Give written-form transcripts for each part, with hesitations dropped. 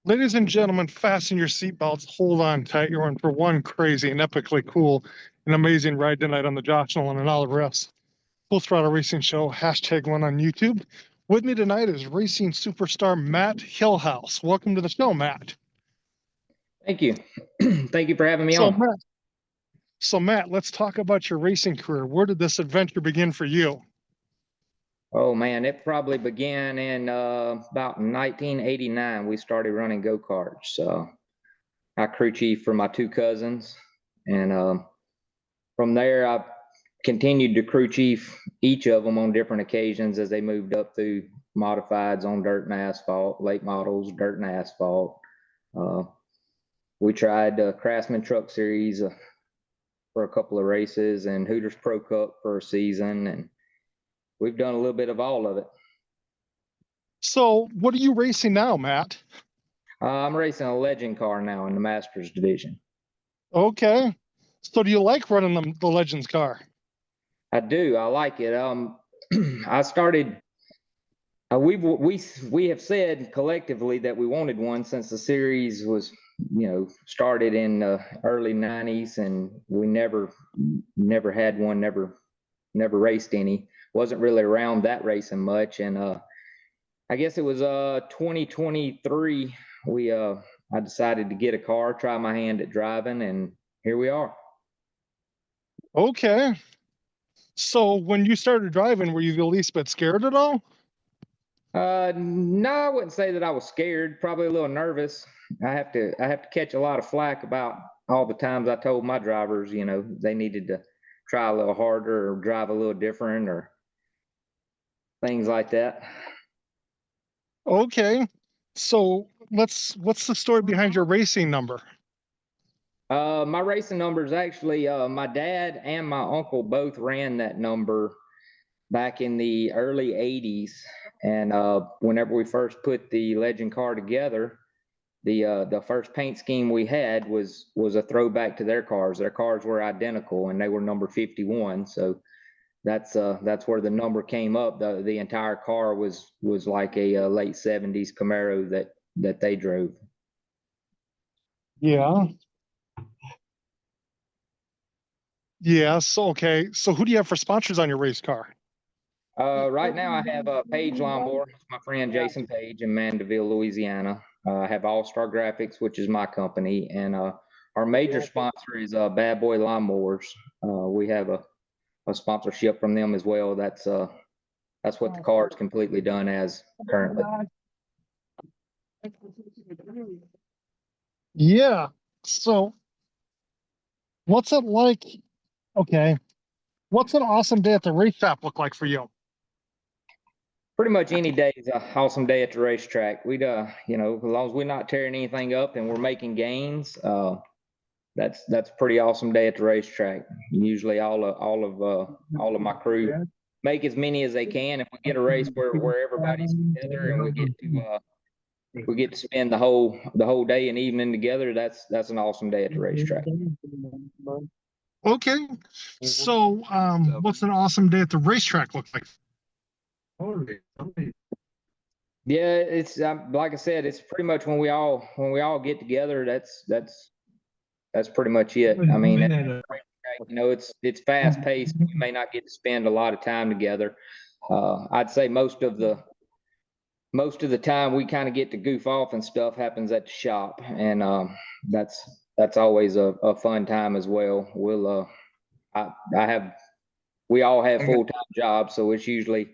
Ladies and gentlemen, fasten your seatbelts, hold on tight. You're in for one crazy and epically cool and amazing ride tonight on the Josh Nolan and Oliver S. Full Throttle Racing Show, #1 on YouTube. With me tonight is racing superstar Matt Hillhouse. Welcome to the show, Matt. Thank you. Thank you for having me So, on. Matt, let's talk about your racing career. Where did this adventure begin for you? Oh man, it probably began in about 1989. We started running go-karts. I crew chief for my two cousins, and from there I continued to crew chief each of them on different occasions as they moved up through modifieds on dirt and asphalt, late models, dirt and asphalt. We tried Craftsman Truck Series for a couple of races and Hooters Pro Cup for a season, and we've done a little bit of all of it. So what are you racing now, Matt? I'm racing a legend car now in the Masters division. Okay. So do you like running the Legends car? I do. I like it. I started. We have said collectively that we wanted one since the series was, started in the early '90s, and we never had one. Never raced any. Wasn't really around that racing much, and I guess it was 2023. I decided to get a car, try my hand at driving, and here we are. Okay. So when you started driving, were you the least bit scared at all? No, I wouldn't say that I was scared. Probably a little nervous. I have to catch a lot of flack about all the times I told my drivers, they needed to try a little harder or drive a little different or things like that. Okay. So what's the story behind your racing number? My racing number is actually my dad and my uncle both ran that number back in the early '80s, and whenever we first put the Legend car together, the first paint scheme we had was a throwback to their cars. Their cars were identical, and they were number 51. So that's where the number came up. The entire car was like a late '70s Camaro that they drove. Yeah. Yes. Okay. So who do you have for sponsors on your race car? Right now I have Page Lawnmower, my friend Jason Page in Mandeville, Louisiana. I have All Star Graphics, which is my company, and our major sponsor is Bad Boy Lawnmowers. We have a sponsorship from them as well. That's what the car is completely done as currently. Yeah. So what's it like? Okay. What's an awesome day at the racetrack look like for you? Pretty much any day is an awesome day at the racetrack. We'd, as long as we're not tearing anything up and we're making gains, that's a pretty awesome day at the racetrack. Usually all of my crew make as many as they can. If we get a race where everybody's together and we get to spend the whole day and evening together, that's an awesome day at the racetrack. Okay. So what's an awesome day at the racetrack look like? Yeah, it's like I said, it's pretty much when we all get together. That's pretty much it. I mean, it's fast paced. We may not get to spend a lot of time together. I'd say most of the time we kind of get to goof off and stuff happens at the shop, and that's always a fun time as well. We all have full-time jobs, so it's usually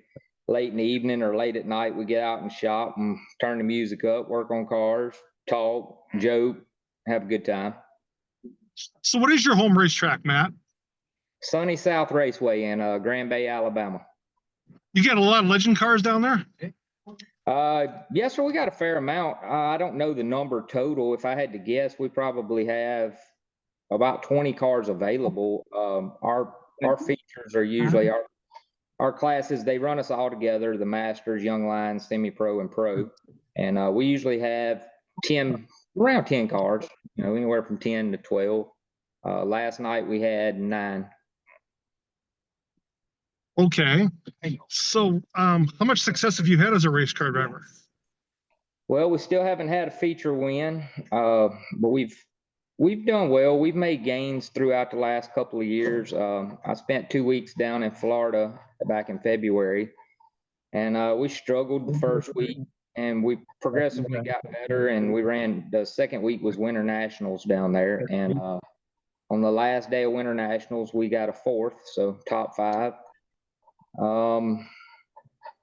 late in the evening or late at night. We get out and shop and turn the music up, work on cars, talk, joke, have a good time. So what is your home racetrack, Matt? Sunny South Raceway in Grand Bay, Alabama. You got a lot of Legend cars down there? Yes, sir. We got a fair amount. I don't know the number total. If I had to guess, we probably have about 20 cars available. Our features are usually our classes. They run us all together: the Masters, Young Lions, Semi-Pro, and Pro. And we usually have around 10 cars. Anywhere from 10 to 12. Last night we had 9. Okay. So how much success have you had as a race car driver? Well, we still haven't had a feature win, but we've done well. We've made gains throughout the last couple of years. I spent 2 weeks down in Florida back in February, and we struggled the first week, and we progressively got better. And we ran the second week was Winter Nationals down there, and on the last day of Winter Nationals, we got a fourth, so top five.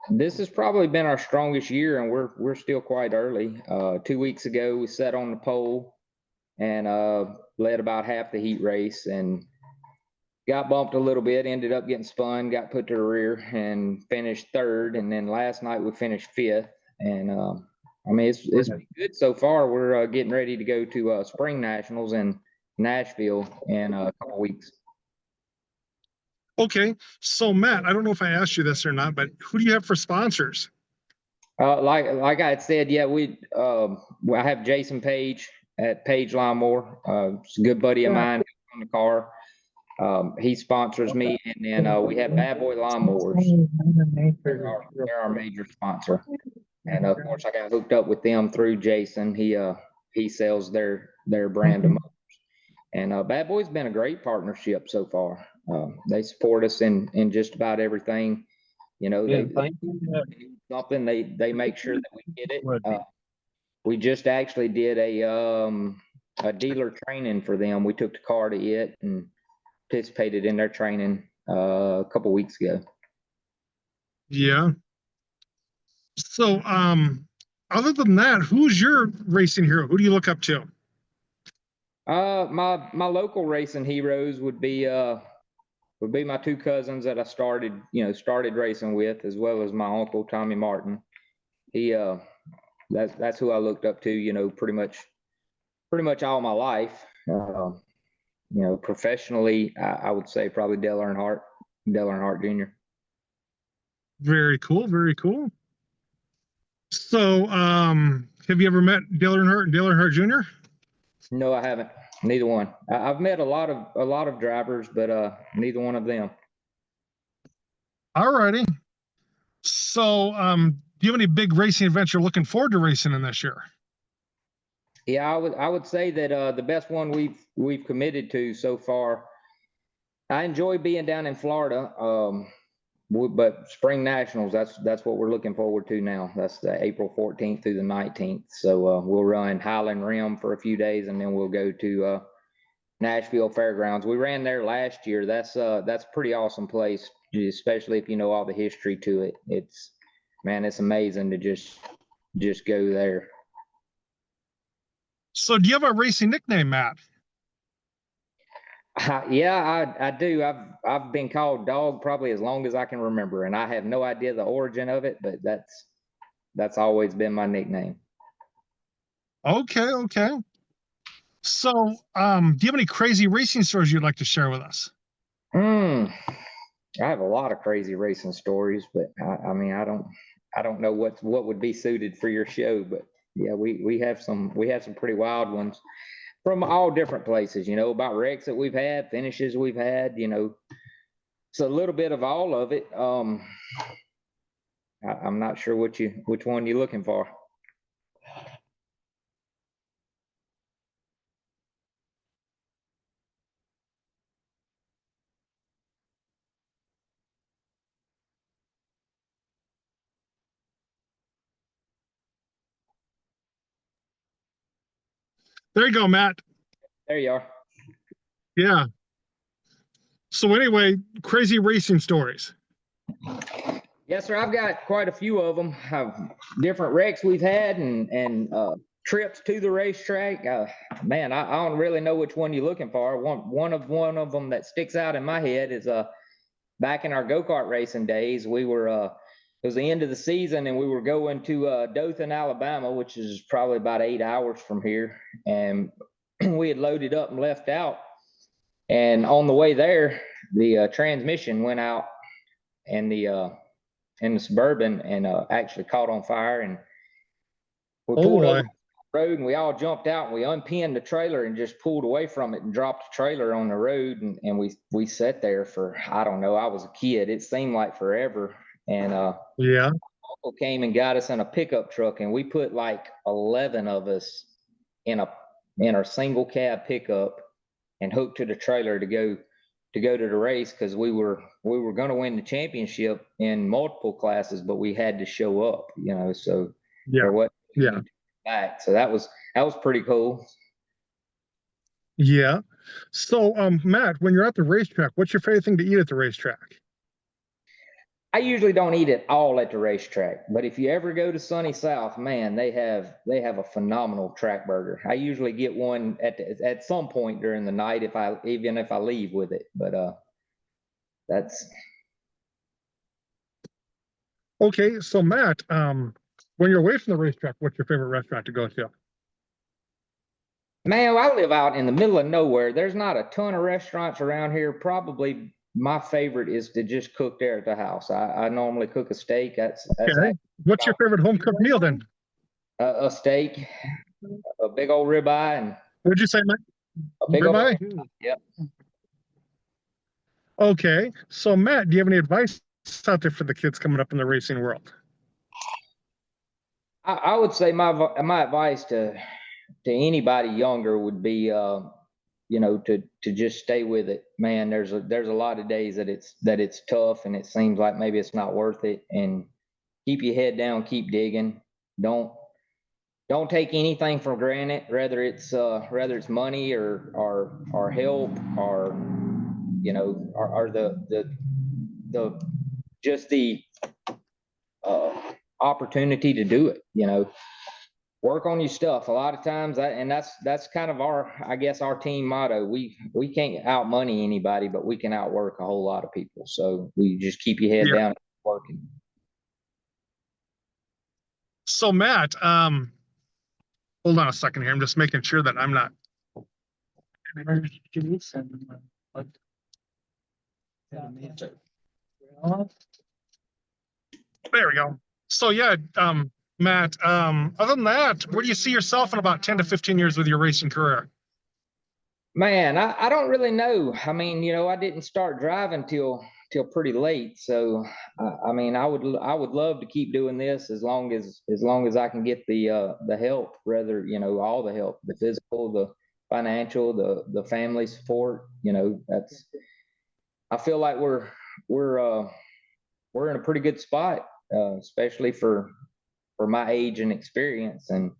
This has probably been our strongest year, and we're still quite early. 2 weeks ago, we sat on the pole and led about half the heat race, and got bumped a little bit. Ended up getting spun, got put to the rear, and finished third. And then last night we finished fifth. And I mean, it's been good so far. We're getting ready to go to Spring Nationals in Nashville in a couple weeks. Okay, so Matt, I don't know if I asked you this or not, but who do you have for sponsors? Like I had said, yeah, I have Jason Page at Page Lawnmower. It's a good buddy of mine on the car. He sponsors me, and then we have Bad Boy Lawnmowers. They're our major sponsor, and of course I got hooked up with them through Jason. He sells their brand of mowers, and Bad Boy's been a great partnership so far. They support us in just about everything. You know, something they make sure that we get it. We just actually did a dealer training for them. We took the car to it and participated in their training a couple weeks ago. Yeah. So, other than that, who's your racing hero? Who do you look up to? My local racing heroes would be my two cousins that I started racing with, as well as my uncle Tommy Martin. That's who I looked up to, pretty much all my life. Professionally, I would say probably Dale Earnhardt Jr. Very cool. Very cool. So, have you ever met Dale Earnhardt and Dale Earnhardt Jr.? No, I haven't. Neither one. I've met a lot of drivers, but neither one of them. All righty. So, do you have any big racing events you're looking forward to racing in this year? Yeah, I would say that the best one we've committed to so far. I enjoy being down in Florida, but Spring Nationals, that's what we're looking forward to now. That's the April 14th through the 19th. So we'll run Highland Rim for a few days, and then we'll go to Nashville Fairgrounds. We ran there last year. That's a pretty awesome place, especially if you know all the history to it. It's amazing to just go there. So, do you have a racing nickname, Matt? Yeah, I do. I've been called Dog probably as long as I can remember, and I have no idea the origin of it, but that's always been my nickname. Okay. So, do you have any crazy racing stories you'd like to share with us? I have a lot of crazy racing stories, but I mean, I don't know what would be suited for your show, but yeah, we have some pretty wild ones from all different places, about wrecks that we've had, finishes we've had, it's a little bit of all of it. I'm not sure which one you're looking for. There you go, Matt. There you are. Yeah. So anyway, crazy racing stories. Yes, sir. I've got quite a few of them. Different wrecks we've had and trips to the racetrack. Man, I don't really know which one you're looking for. One of them that sticks out in my head is back in our go-kart racing days. We were it was the end of the season, and we were going to Dothan, Alabama, which is probably about 8 hours from here. And we had loaded up and left out. And on the way there, the transmission went out, and in the Suburban, and actually caught on fire. And we pulled over the road, and we all jumped out, and we unpinned the trailer and just pulled away from it and dropped the trailer on the road. And we sat there for, I don't know, I was a kid. It seemed like forever. And yeah, uncle came and got us in a pickup truck, and we put like 11 of us in our single cab pickup and hooked to the trailer to go to the race, because we were going to win the championship in multiple classes, but we had to show up, so there wasn't back. So that was pretty cool. Yeah. So, Matt, when you're at the racetrack, what's your favorite thing to eat at the racetrack? I usually don't eat it all at the racetrack, but if you ever go to Sunny South, man, they have a phenomenal track burger. I usually get one at some point during the night, even if I leave with it. But that's okay. So, Matt, when you're away from the racetrack, what's your favorite restaurant to go to? Man, I live out in the middle of nowhere. There's not a ton of restaurants around here. Probably my favorite is to just cook there at the house. I normally cook a steak. That's okay. What's your favorite home cooked meal then? A steak, a big old ribeye, and what'd you say, Matt? A big ribeye? Yep. Okay. So, Matt, do you have any advice out there for the kids coming up in the racing world? I would say my advice to anybody younger would be, to just stay with it, man. There's a lot of days that it's tough, and it seems like maybe it's not worth it. And keep your head down, keep digging. Don't take anything for granted, whether it's money or help, or the opportunity to do it. Work on your stuff. A lot of times, that's kind of our team motto. We can't out money anybody, but we can outwork a whole lot of people. So we just keep your head down and working. So, Matt, hold on a second here. I'm just making sure that I'm not. There we go. So yeah, Matt, other than that, where do you see yourself in about 10 to 15 years with your racing career? Man, I don't really know. I mean, I didn't start driving till pretty late. So, I mean, I would love to keep doing this as long as I can get the help, rather, all the help, the physical, the financial, the family support. I feel like we're in a pretty good spot, especially for my age and experience. And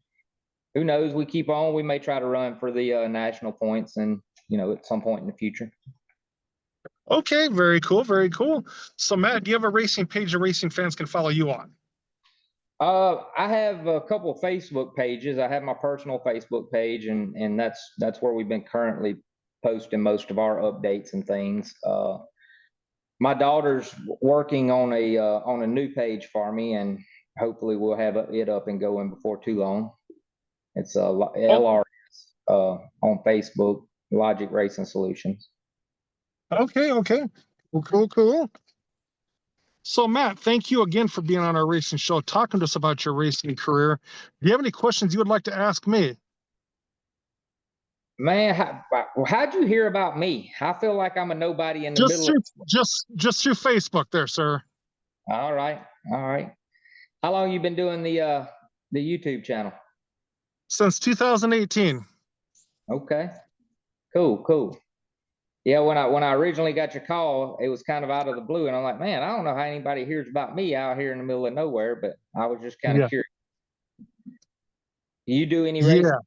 who knows, we keep on, we may try to run for the national points, and at some point in the future. Okay, very cool, very cool. So, Matt, do you have a racing page that racing fans can follow you on? I have a couple of Facebook pages. I have my personal Facebook page, and that's where we've been currently posting most of our updates and things. My daughter's working on a new page for me, and hopefully we'll have it up and going before too long. It's LRS on Facebook, Logic Racing Solutions. Okay. Cool. So, Matt, thank you again for being on our racing show, talking to us about your racing career. Do you have any questions you would like to ask me? Man, how'd you hear about me? I feel like I'm a nobody in the middle. Just through Facebook there, sir. All right. How long you been doing the YouTube channel? Since 2018. Okay. Cool. Yeah, when I originally got your call, it was kind of out of the blue, and I'm like, man, I don't know how anybody hears about me out here in the middle of nowhere, but I was just kind of curious. Do you do any racing? Yeah.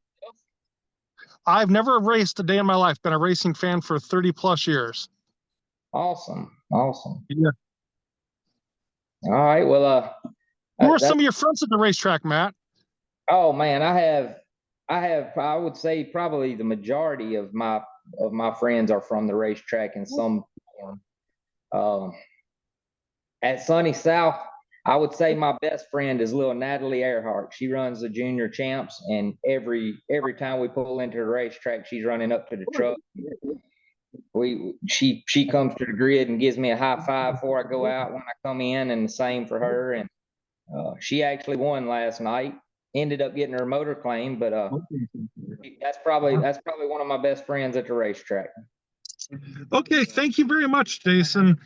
I've never raced a day in my life. Been a racing fan for 30 plus years. Awesome. Yeah. All right. Well, who are some of your friends at the racetrack, Matt? Oh man, I would say probably the majority of my friends are from the racetrack in some form. At Sunny South, I would say my best friend is little Natalie Earhart. She runs the junior champs, and every time we pull into the racetrack, she's running up to the truck. She comes to the grid and gives me a high five before I go out when I come in, and the same for her. And she actually won last night. Ended up getting her motor claim, but that's probably one of my best friends at the racetrack. Okay, thank you very much, Jason.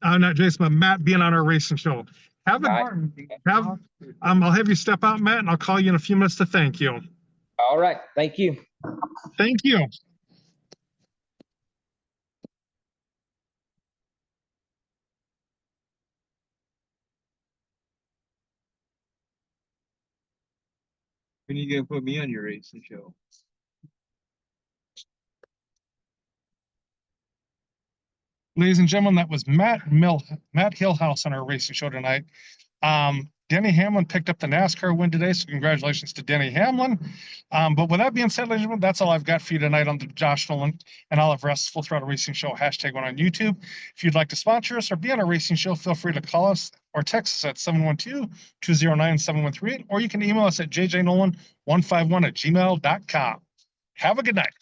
Not Jason, but Matt, being on our racing show. Have it, All right. Martin. I'll have you step out, Matt, and I'll call you in a few minutes to thank you. All right. Thank you. Thank you. When are you gonna put me on your racing show? Ladies and gentlemen, that was Matt Hillhouse on our racing show tonight. Denny Hamlin picked up the NASCAR win today, so congratulations to Denny Hamlin. But with that being said, ladies and gentlemen, that's all I've got for you tonight on the Josh Nolan and Olive Rest's Full Throttle Racing Show #1 on YouTube. If you'd like to sponsor us or be on a racing show, feel free to call us or text us at 712-209-7138, or you can email us at jjnolan151@gmail.com. Have a good night.